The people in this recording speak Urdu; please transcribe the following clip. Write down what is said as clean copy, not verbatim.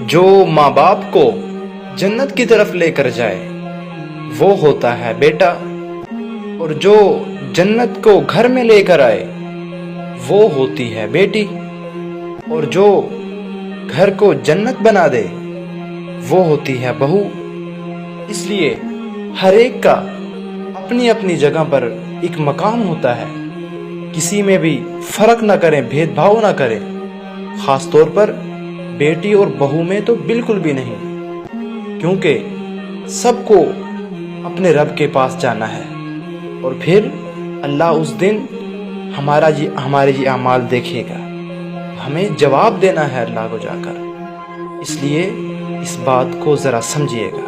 جو ماں باپ کو جنت کی طرف لے کر جائے وہ ہوتا ہے بیٹا، اور جو جنت کو گھر میں لے کر آئے وہ ہوتی ہے بیٹی، اور جو گھر کو جنت بنا دے وہ ہوتی ہے بہو۔ اس لیے ہر ایک کا اپنی اپنی جگہ پر ایک مقام ہوتا ہے، کسی میں بھی فرق نہ کریں، بھید بھاؤ نہ کریں، خاص طور پر بیٹی اور بہو میں تو بالکل بھی نہیں، کیونکہ سب کو اپنے رب کے پاس جانا ہے، اور پھر اللہ اس دن ہمارے اعمال دیکھے گا، ہمیں جواب دینا ہے اللہ کو جا کر۔ اس لیے اس بات کو ذرا سمجھیے گا۔